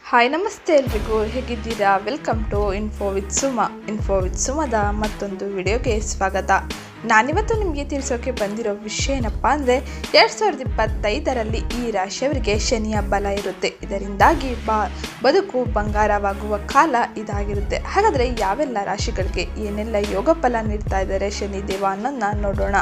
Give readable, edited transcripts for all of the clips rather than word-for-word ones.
Hi ನಮಸ್ತೆ ಎಲ್ರಿಗೂ, ಹೇಗಿದ್ದೀರಾ? ವೆಲ್ಕಮ್ ಟು ಇನ್ಫೋ ವಿತ್ ಸುಮದ ಮತ್ತೊಂದು ವಿಡಿಯೋಗೆ ಸ್ವಾಗತ. ನಾನಿವತ್ತು ನಿಮಗೆ ತಿಳಿಸೋಕೆ ಬಂದಿರೋ ವಿಷಯ ಏನಪ್ಪ ಅಂದರೆ 2025ರಲ್ಲಿ ಈ ರಾಶಿಯವರಿಗೆ ಶನಿಯ ಬಲ ಇರುತ್ತೆ. ಇದರಿಂದಾಗಿ ಬದುಕು ಬಂಗಾರವಾಗುವ ಕಾಲ ಇದಾಗಿರುತ್ತೆ. ಹಾಗಾದರೆ ಯಾವೆಲ್ಲ ರಾಶಿಗಳಿಗೆ ಏನೆಲ್ಲ ಯೋಗ ಫಲ ನೀಡ್ತಾ ಇದ್ದಾರೆ ಶನಿದೇವ ಅನ್ನೋದನ್ನ ನೋಡೋಣ.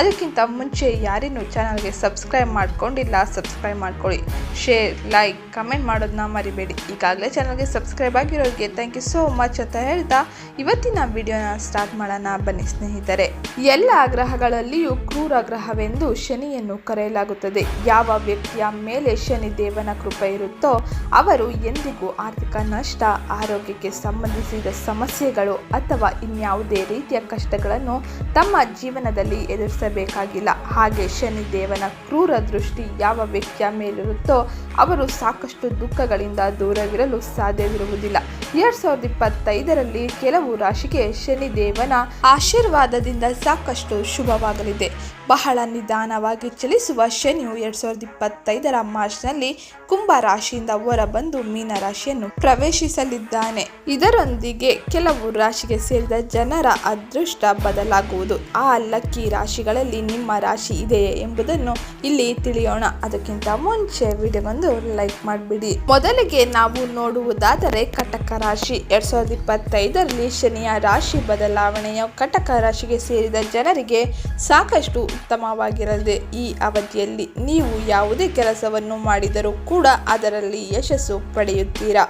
ಅದಕ್ಕಿಂತ ಮುಂಚೆ ಯಾರೇನು ಚಾನಲ್ಗೆ ಸಬ್ಸ್ಕ್ರೈಬ್ ಮಾಡ್ಕೊಂಡಿಲ್ಲ ಸಬ್ಸ್ಕ್ರೈಬ್ ಮಾಡ್ಕೊಳ್ಳಿ. ಶೇರ್, ಲೈಕ್, ಕಮೆಂಟ್ ಮಾಡೋದನ್ನ ಮರಿಬೇಡಿ. ಈಗಾಗಲೇ ಚಾನಲ್ಗೆ ಸಬ್ಸ್ಕ್ರೈಬ್ ಆಗಿರೋರಿಗೆ ಥ್ಯಾಂಕ್ ಯು ಸೋ ಮಚ್ ಅಂತ ಹೇಳ್ತಾ ಇವತ್ತಿನ ವಿಡಿಯೋನ ಸ್ಟಾರ್ಟ್ ಮಾಡೋಣ ಬನ್ನಿ ಸ್ನೇಹಿತರೆ. ಎಲ್ಲ ಗ್ರಹಗಳಲ್ಲಿಯೂ ಕ್ರೂರ ಗ್ರಹವೆಂದು ಶನಿಯನ್ನು ಕರೆಯಲಾಗುತ್ತದೆ. ಯಾವ ವ್ಯಕ್ತಿಯ ಮೇಲೆ ಶನಿ ದೇವನ ಕೃಪೆ ಇರುತ್ತೋ ಅವರು ಎಂದಿಗೂ ಆರ್ಥಿಕ ನಷ್ಟ, ಆರೋಗ್ಯಕ್ಕೆ ಸಂಬಂಧಿಸಿದ ಸಮಸ್ಯೆಗಳು ಅಥವಾ ಇನ್ಯಾವುದೇ ರೀತಿಯ ಕಷ್ಟಗಳನ್ನು ತಮ್ಮ ಜೀವನದಲ್ಲಿ ಎದುರಿಸಬೇಕಾಗಿಲ್ಲ. ಹಾಗೆ ಶನಿ ದೇವನ ಕ್ರೂರ ದೃಷ್ಟಿ ಯಾವ ವ್ಯಕ್ತಿಯ ಮೇಲಿರುತ್ತೋ ಅವರು ಸಾಕಷ್ಟು ದುಃಖಗಳಿಂದ ದೂರವಿರಲು ಸಾಧ್ಯವಿರುವುದಿಲ್ಲ. 2025ರಲ್ಲಿ ಕೆಲವು ರಾಶಿಗೆ ಶನಿ ದೇವನ ಆಶೀರ್ವಾದದಿಂದ ಸಾಕಷ್ಟು ಶುಭವಾಗಲಿದೆ. ಬಹಳ ನಿಧಾನವಾಗಿ ಚಲಿಸುವ ಶನಿಯು 2025ರ ಮಾರ್ಚ್ನಲ್ಲಿ ಕುಂಭ ರಾಶಿಯಿಂದ ಹೊರಬಂದು ಮೀನ ರಾಶಿಯನ್ನು ಪ್ರವೇಶಿಸಲಿದ್ದಾನೆ. ಇದರೊಂದಿಗೆ ಕೆಲವು ರಾಶಿಗೆ ಸೇರಿದ ಜನರ ಅದೃಷ್ಟ ಬದಲಾಗುವುದು. ಆ ಲಕ್ಕಿ ರಾಶಿಗಳಲ್ಲಿ ನಿಮ್ಮ ರಾಶಿ ಇದೆಯೇ ಎಂಬುದನ್ನು ಇಲ್ಲಿ ತಿಳಿಯೋಣ. ಅದಕ್ಕಿಂತ ಮುಂಚೆ ವಿಡಿಯೋಗೊಂದು ಲೈಕ್ ಮಾಡಿಬಿಡಿ. ಮೊದಲಿಗೆ ನಾವು ನೋಡುವುದಾದರೆ ಕಟಕ ರಾಶಿ. 2025ರಲ್ಲಿ ಶನಿಯ ರಾಶಿ ಬದಲಾವಣೆಯ ಕಟಕ ರಾಶಿಗೆ ಸೇರಿದ ಜನರಿಗೆ ಸಾಕಷ್ಟು ಉತ್ತಮವಾಗಿರಲಿದೆ. ಈ ಅವಧಿಯಲ್ಲಿ ನೀವು ಯಾವುದೇ ಕೆಲಸವನ್ನು ಮಾಡಿದರೂ ಕೂಡ ಅದರಲ್ಲಿ ಯಶಸ್ಸು ಪಡೆಯುತ್ತೀರಾ.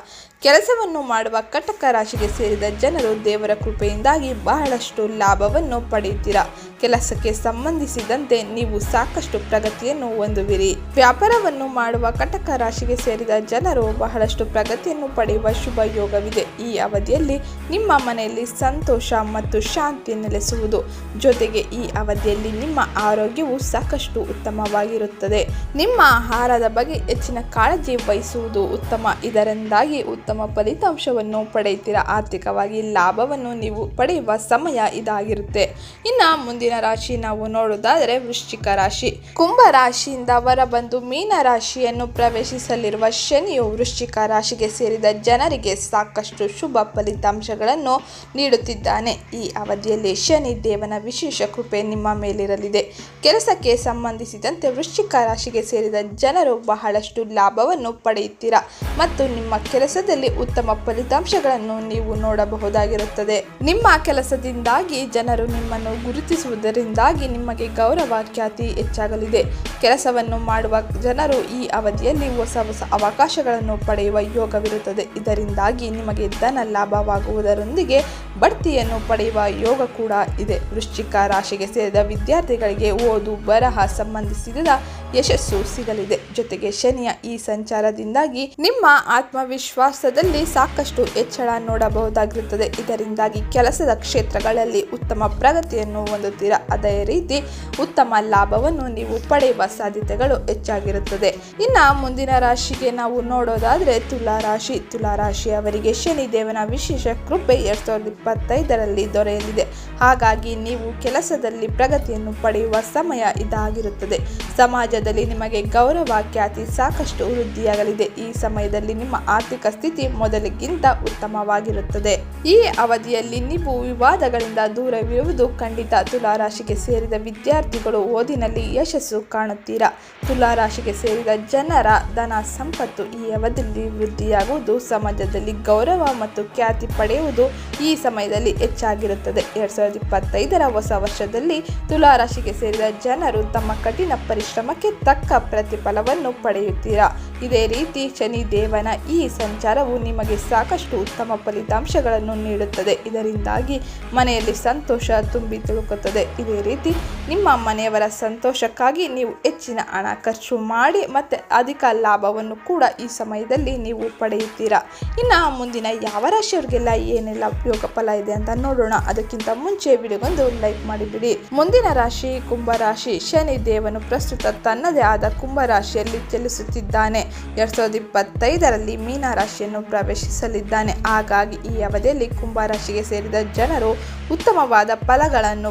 ಕೆಲಸವನ್ನು ಮಾಡುವ ಕಟಕ ರಾಶಿಗೆ ಸೇರಿದ ಜನರು ದೇವರ ಕೃಪೆಯಿಂದಾಗಿ ಬಹಳಷ್ಟು ಲಾಭವನ್ನು ಪಡೆಯುತ್ತೀರಾ. ಕೆಲಸಕ್ಕೆ ಸಂಬಂಧಿಸಿದಂತೆ ನೀವು ಸಾಕಷ್ಟು ಪ್ರಗತಿಯನ್ನು ಹೊಂದುವಿರಿ. ವ್ಯಾಪಾರವನ್ನು ಮಾಡುವ ಕಟಕ ರಾಶಿಗೆ ಸೇರಿದ ಜನರು ಬಹಳಷ್ಟು ಪ್ರಗತಿಯನ್ನು ಪಡೆಯುವ ಶುಭ ಯೋಗವಿದೆ. ಈ ಅವಧಿಯಲ್ಲಿ ನಿಮ್ಮ ಮನೆಯಲ್ಲಿ ಸಂತೋಷ ಮತ್ತು ಶಾಂತಿ ನೆಲೆಸುವುದು. ಜೊತೆಗೆ ಈ ಅವಧಿಯಲ್ಲಿ ನಿಮ್ಮ ಆರೋಗ್ಯವು ಸಾಕಷ್ಟು ಉತ್ತಮವಾಗಿರುತ್ತದೆ. ನಿಮ್ಮ ಆಹಾರದ ಬಗ್ಗೆ ಹೆಚ್ಚಿನ ಕಾಳಜಿ ವಹಿಸುವುದು ಉತ್ತಮ. ಇದರಿಂದಾಗಿ ಉತ್ತಮ ಫಲಿತಾಂಶವನ್ನು ಪಡೆಯುತ್ತೀರಾ. ಆರ್ಥಿಕವಾಗಿ ಲಾಭವನ್ನು ನೀವು ಪಡೆಯುವ ಸಮಯ ಇದಾಗಿರುತ್ತೆ. ಇನ್ನು ಮುಂದಿನ ರಾಶಿ ನಾವು ನೋಡುವುದಾದರೆ ವೃಶ್ಚಿಕ ರಾಶಿ. ಕುಂಭ ರಾಶಿಯಿಂದ ಹೊರಬಂದು ಮೀನ ರಾಶಿಯನ್ನು ಪ್ರವೇಶಿಸಲಿರುವ ಶನಿಯು ವೃಶ್ಚಿಕ ರಾಶಿಗೆ ಸೇರಿದ ಜನರಿಗೆ ಸಾಕಷ್ಟು ಶುಭ ಫಲಿತಾಂಶಗಳನ್ನು ನೀಡುತ್ತಿದ್ದಾನೆ. ಈ ಅವಧಿಯಲ್ಲಿ ಶನಿ ದೇವನ ವಿಶೇಷ ಕೃಪೆ ನಿಮ್ಮ ಮೇಲಿರಲಿದೆ. ಕೆಲಸಕ್ಕೆ ಸಂಬಂಧಿಸಿದಂತೆ ವೃಶ್ಚಿಕ ರಾಶಿಗೆ ಸೇರಿದ ಜನರು ಬಹಳಷ್ಟು ಲಾಭವನ್ನು ಪಡೆಯುತ್ತೀರಾ ಮತ್ತು ನಿಮ್ಮ ಕೆಲಸದಲ್ಲಿ ಉತ್ತಮ ಫಲಿತಾಂಶಗಳನ್ನು ನೀವು ನೋಡಬಹುದಾಗಿರುತ್ತದೆ. ನಿಮ್ಮ ಕೆಲಸದಿಂದಾಗಿ ಜನರು ನಿಮ್ಮನ್ನು ಗುರುತಿಸುವುದರಿಂದಾಗಿ ನಿಮಗೆ ಗೌರವ, ಖ್ಯಾತಿ ಹೆಚ್ಚಾಗಲಿದೆ. ಕೆಲಸವನ್ನು ಮಾಡುವ ಜನರು ಈ ಅವಧಿಯಲ್ಲಿ ಹೊಸ ಅವಕಾಶಗಳನ್ನು ಪಡೆಯುವ ಯೋಗವಿರುತ್ತದೆ. ಇದರಿಂದಾಗಿ ನಿಮಗೆ ಧನ ಲಾಭವಾಗುವುದರೊಂದಿಗೆ ಬಡ್ತಿಯನ್ನು ಪಡೆಯುವ ಯೋಗ ಕೂಡ ಇದೆ. ವೃಶ್ಚಿಕ ರಾಶಿಗೆ ಸೇರಿದ ವಿದ್ಯಾರ್ಥಿಗಳಿಗೆ ಓದು, ಬರಹ ಸಂಬಂಧಿಸಿದ ಯಶಸ್ಸು ಸಿಗಲಿದೆ. ಜೊತೆಗೆ ಶನಿಯ ಈ ಸಂಚಾರದಿಂದಾಗಿ ನಿಮ್ಮ ಆತ್ಮವಿಶ್ವಾಸದಲ್ಲಿ ಸಾಕಷ್ಟು ಹೆಚ್ಚಳ ನೋಡಬಹುದಾಗಿರುತ್ತದೆ. ಇದರಿಂದಾಗಿ ಕೆಲಸದ ಕ್ಷೇತ್ರಗಳಲ್ಲಿ ಉತ್ತಮ ಪ್ರಗತಿಯನ್ನು ಹೊಂದುತ್ತೀರಾ. ಅದೇ ರೀತಿ ಉತ್ತಮ ಲಾಭವನ್ನು ನೀವು ಪಡೆಯುವ ಸಾಧ್ಯತೆಗಳು ಹೆಚ್ಚಾಗಿರುತ್ತದೆ. ಇನ್ನು ಮುಂದಿನ ರಾಶಿಗೆ ನಾವು ನೋಡೋದಾದ್ರೆ ತುಲಾ ರಾಶಿ. ತುಲಾ ರಾಶಿಯವರಿಗೆ ಶನಿ ದೇವನ ವಿಶೇಷ ಕೃಪೆ 2025ರಲ್ಲಿ ದೊರೆಯಲಿದೆ. ಹಾಗಾಗಿ ನೀವು ಕೆಲಸದಲ್ಲಿ ಪ್ರಗತಿಯನ್ನು ಪಡೆಯುವ ಸಮಯ ಇದಾಗಿರುತ್ತದೆ. ಸಮಾಜದಲ್ಲಿ ನಿಮಗೆ ಗೌರವ, ಖ್ಯಾತಿ ಸಾಕಷ್ಟು ವೃದ್ಧಿಯಾಗಲಿದೆ. ಈ ಸಮಯದಲ್ಲಿ ನಿಮ್ಮ ಆರ್ಥಿಕ ಸ್ಥಿತಿ ಮೊದಲಿಗಿಂತ ಉತ್ತಮವಾಗಿರುತ್ತದೆ. ಈ ಅವಧಿಯಲ್ಲಿ ನೀವು ವಿವಾದಗಳಿಂದ ದೂರವಿರುವುದು ಖಂಡಿತ. ತುಲಾ ರಾಶಿಗೆ ಸೇರಿದ ವಿದ್ಯಾರ್ಥಿಗಳು ಓದಿನಲ್ಲಿ ಯಶಸ್ಸು ಕಾಣುತ್ತೀರಾ. ತುಲಾ ರಾಶಿಗೆ ಸೇರಿದ ಜನರ ಧನ ಸಂಪತ್ತು ಈ ಅವಧಿಯಲ್ಲಿ ವೃದ್ಧಿಯಾಗುವುದು. ಸಮಾಜದಲ್ಲಿ ಗೌರವ ಮತ್ತು ಖ್ಯಾತಿ ಪಡೆಯುವುದು ಈ ಸಮಯದಲ್ಲಿ ಹೆಚ್ಚಾಗಿರುತ್ತದೆ. 2025ರ ಹೊಸ ವರ್ಷದಲ್ಲಿ ತುಲಾ ರಾಶಿಗೆ ಸೇರಿದ ಜನರು ತಮ್ಮ ಕಠಿಣ ಪರಿಶ್ರಮಕ್ಕೆ ತಕ್ಕ ಪ್ರತಿಫಲವನ್ನು ಪಡೆಯುತ್ತೀರಾ. ಇದೇ ರೀತಿ ಶನಿ ದೇವನ ಈ ಸಂಚಾರವು ನಿಮಗೆ ಸಾಕಷ್ಟು ಉತ್ತಮ ಫಲಿತಾಂಶಗಳನ್ನು ನೀಡುತ್ತದೆ. ಇದರಿಂದಾಗಿ ಮನೆಯಲ್ಲಿ ಸಂತೋಷ ತುಂಬಿ ತುಳುಕುತ್ತದೆ. ಇದೇ ರೀತಿ ನಿಮ್ಮ ಮನೆಯವರ ಸಂತೋಷಕ್ಕಾಗಿ ನೀವು ಹೆಚ್ಚಿನ ಹಣ ಖರ್ಚು ಮಾಡಿ ಮತ್ತೆ ಅಧಿಕ ಲಾಭವನ್ನು ಕೂಡ ಈ ಸಮಯದಲ್ಲಿ ನೀವು ಪಡೆಯುತ್ತೀರಾ. ಇನ್ನು ಮುಂದಿನ ಯಾವ ರಾಶಿಯವರಿಗೆಲ್ಲ ಏನೆಲ್ಲ ಯೋಗ ಫಲ ಇದೆ ಅಂತ ನೋಡೋಣ. ಅದಕ್ಕಿಂತ ಮುಂಚೆ ವಿಡಿಯೋಗೊಂದು ಲೈಕ್ ಮಾಡಿಬಿಡಿ. ಮುಂದಿನ ರಾಶಿ ಕುಂಭ ರಾಶಿ. ಶನಿ ದೇವನು ಪ್ರಸ್ತುತ ತನ್ನದೇ ಆದ ಕುಂಭ ರಾಶಿಯಲ್ಲಿ ಚಲಿಸುತ್ತಿದ್ದಾನೆ. 2025ರಲ್ಲಿ ಮೀನ ರಾಶಿಯನ್ನು ಪ್ರವೇಶಿಸಲಿದ್ದಾನೆ. ಹಾಗಾಗಿ ಈ ಅವಧಿಯಲ್ಲಿ ಕುಂಭ ರಾಶಿಗೆ ಸೇರಿದ ಜನರು ಉತ್ತಮವಾದ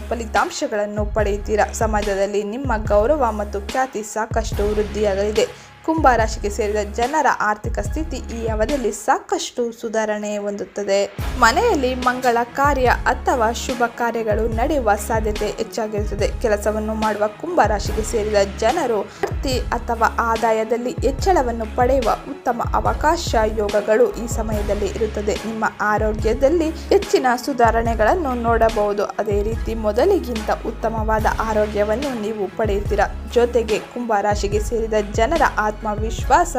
ಫಲಿತಾಂಶಗಳನ್ನು ಪಡೆಯುತ್ತೀರಾ. ಸಮಾಜದಲ್ಲಿ ನಿಮ್ಮ ಗೌರವ ಮತ್ತು ಖ್ಯಾತಿ ಸಾಕಷ್ಟು ವೃದ್ಧಿಯಾಗಲಿದೆ. ಕುಂಭ ರಾಶಿಗೆ ಸೇರಿದ ಜನರ ಆರ್ಥಿಕ ಸ್ಥಿತಿ ಈ ಅವಧಿಯಲ್ಲಿ ಸಾಕಷ್ಟು ಸುಧಾರಣೆ ಹೊಂದುತ್ತದೆ. ಮನೆಯಲ್ಲಿ ಮಂಗಳ ಕಾರ್ಯ ಅಥವಾ ಶುಭ ಕಾರ್ಯಗಳು ನಡೆಯುವ ಸಾಧ್ಯತೆ ಹೆಚ್ಚಾಗಿರುತ್ತದೆ. ಕೆಲಸವನ್ನು ಮಾಡುವ ಕುಂಭ ರಾಶಿಗೆ ಸೇರಿದ ಜನರು ಆಸ್ತಿ ಅಥವಾ ಆದಾಯದಲ್ಲಿ ಹೆಚ್ಚಳವನ್ನು ಪಡೆಯುವ ಉತ್ತಮ ಅವಕಾಶ ಯೋಗಗಳು ಈ ಸಮಯದಲ್ಲಿ ಇರುತ್ತದೆ. ನಿಮ್ಮ ಆರೋಗ್ಯದಲ್ಲಿ ಹೆಚ್ಚಿನ ಸುಧಾರಣೆಗಳನ್ನು ನೋಡಬಹುದು. ಅದೇ ರೀತಿ ಮೊದಲಿಗಿಂತ ಉತ್ತಮವಾದ ಆರೋಗ್ಯವನ್ನು ನೀವು ಪಡೆಯುತ್ತೀರಾ. ಜೊತೆಗೆ ಕುಂಭ ರಾಶಿಗೆ ಸೇರಿದ ಜನರ ಆತ್ಮವಿಶ್ವಾಸ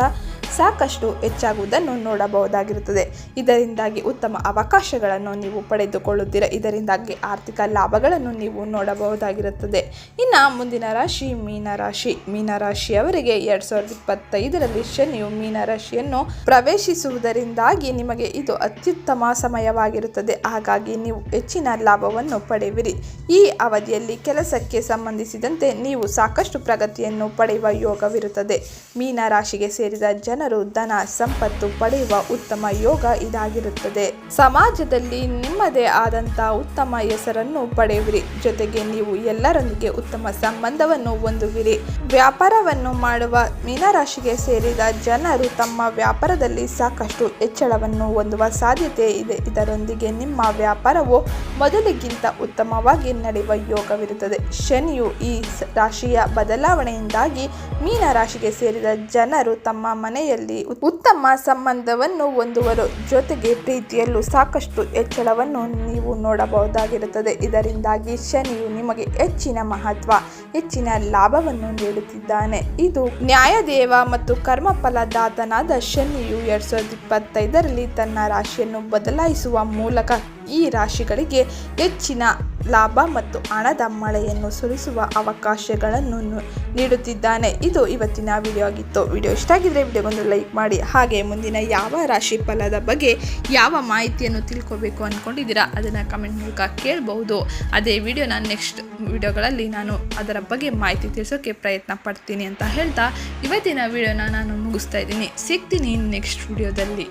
ಸಾಕಷ್ಟು ಹೆಚ್ಚಾಗುವುದನ್ನು ನೋಡಬಹುದಾಗಿರುತ್ತದೆ. ಇದರಿಂದಾಗಿ ಉತ್ತಮ ಅವಕಾಶಗಳನ್ನು ನೀವು ಪಡೆದುಕೊಳ್ಳುತ್ತೀರಾ. ಇದರಿಂದಾಗಿ ಆರ್ಥಿಕ ಲಾಭಗಳನ್ನು ನೀವು ನೋಡಬಹುದಾಗಿರುತ್ತದೆ. ಇನ್ನು ಮುಂದಿನ ರಾಶಿ ಮೀನರಾಶಿ. ಮೀನರಾಶಿಯವರಿಗೆ 2025ರಲ್ಲಿ ಶನಿಯು ಮೀನರಾಶಿಯನ್ನು ಪ್ರವೇಶಿಸುವುದರಿಂದಾಗಿ ನಿಮಗೆ ಇದು ಅತ್ಯುತ್ತಮ ಸಮಯವಾಗಿರುತ್ತದೆ. ಹಾಗಾಗಿ ನೀವು ಹೆಚ್ಚಿನ ಲಾಭವನ್ನು ಪಡೆಯುವಿರಿ. ಈ ಅವಧಿಯಲ್ಲಿ ಕೆಲಸಕ್ಕೆ ಸಂಬಂಧಿಸಿದಂತೆ ನೀವು ಸಾಕಷ್ಟು ಪ್ರಗತಿಯನ್ನು ಪಡೆಯುವ ಯೋಗವಿರುತ್ತದೆ. ಮೀನರಾಶಿಗೆ ಸೇರಿದ ಜನರು ಧನ ಸಂಪತ್ತು ಪಡೆಯುವ ಉತ್ತಮ ಯೋಗ ಇದಾಗಿರುತ್ತದೆ. ಸಮಾಜದಲ್ಲಿ ನಿಮ್ಮದೇ ಆದಂತಹ ಉತ್ತಮ ಹೆಸರನ್ನು ಪಡೆಯುವಿರಿ. ಜೊತೆಗೆ ನೀವು ಎಲ್ಲರೊಂದಿಗೆ ಉತ್ತಮ ಸಂಬಂಧವನ್ನು ಹೊಂದುವಿರಿ. ವ್ಯಾಪಾರವನ್ನು ಮಾಡುವ ಮೀನರಾಶಿಗೆ ಸೇರಿದ ಜನರು ತಮ್ಮ ವ್ಯಾಪಾರದಲ್ಲಿ ಸಾಕಷ್ಟು ಹೆಚ್ಚಳವನ್ನು ಹೊಂದುವ ಸಾಧ್ಯತೆ ಇದೆ. ಇದರೊಂದಿಗೆ ನಿಮ್ಮ ವ್ಯಾಪಾರವು ಮೊದಲಿಗಿಂತ ಉತ್ತಮವಾಗಿ ನಡೆಯುವ ಯೋಗವಿರುತ್ತದೆ. ಶನಿಯು ಈ ರಾಶಿಯ ಬದಲಾವಣೆಯಿಂದಾಗಿ ಮೀನರಾಶಿಗೆ ಸೇರಿದ ಜನರು ತಮ್ಮ ಮನೆಯಲ್ಲಿ ಉತ್ತಮ ಸಂಬಂಧವನ್ನು ಹೊಂದುವರು. ಜೊತೆಗೆ ಪ್ರೀತಿಯಲ್ಲೂ ಸಾಕಷ್ಟು ಹೆಚ್ಚಳವನ್ನು ನೀವು ನೋಡಬಹುದಾಗಿರುತ್ತದೆ. ಇದರಿಂದಾಗಿ ಶನಿಯು ನಿಮಗೆ ಹೆಚ್ಚಿನ ಮಹತ್ವ, ಹೆಚ್ಚಿನ ಲಾಭವನ್ನು ನೀಡುತ್ತಿದ್ದಾನೆ. ಇದು ನ್ಯಾಯದೇವ ಮತ್ತು ಕರ್ಮಫಲದಾತನಾದ ಶನಿಯು 2025ರಲ್ಲಿ ತನ್ನ ರಾಶಿಯನ್ನು ಬದಲಾಯಿಸುವ ಮೂಲಕ ಈ ರಾಶಿಗಳಿಗೆ ಹೆಚ್ಚಿನ ಲಾಭ ಮತ್ತು ಹಣದ ಮಳೆಯನ್ನು ಸುರಿಸುವ ಅವಕಾಶಗಳನ್ನು ನೀಡುತ್ತಿದ್ದಾನೆ. ಇದು ಇವತ್ತಿನ ವಿಡಿಯೋ ಆಗಿತ್ತು. ವಿಡಿಯೋ ಇಷ್ಟ ಆಗಿದ್ರೆ ವಿಡಿಯೋಗೊಂದು ಲೈಕ್ ಮಾಡಿ. ಹಾಗೆ ಮುಂದಿನ ಯಾವ ರಾಶಿ ಫಲದ ಬಗ್ಗೆ ಯಾವ ಮಾಹಿತಿಯನ್ನು ತಿಳ್ಕೋಬೇಕು ಅಂದ್ಕೊಂಡಿದ್ದೀರಾ ಅದನ್ನು ಕಮೆಂಟ್ ಮೂಲಕ ಕೇಳಬಹುದು. ಅದೇ ವಿಡಿಯೋನ ನೆಕ್ಸ್ಟ್ ವಿಡಿಯೋಗಳಲ್ಲಿ ನಾನು ಅದರ ಬಗ್ಗೆ ಮಾಹಿತಿ ತಿಳಿಸೋಕ್ಕೆ ಪ್ರಯತ್ನ ಪಡ್ತೀನಿ ಅಂತ ಹೇಳ್ತಾ ಇವತ್ತಿನ ವಿಡಿಯೋನ ನಾನು ಮುಗಿಸ್ತಾ ಇದ್ದೀನಿ. ಸಿಗ್ತೀನಿ ನೆಕ್ಸ್ಟ್ ವಿಡಿಯೋದಲ್ಲಿ.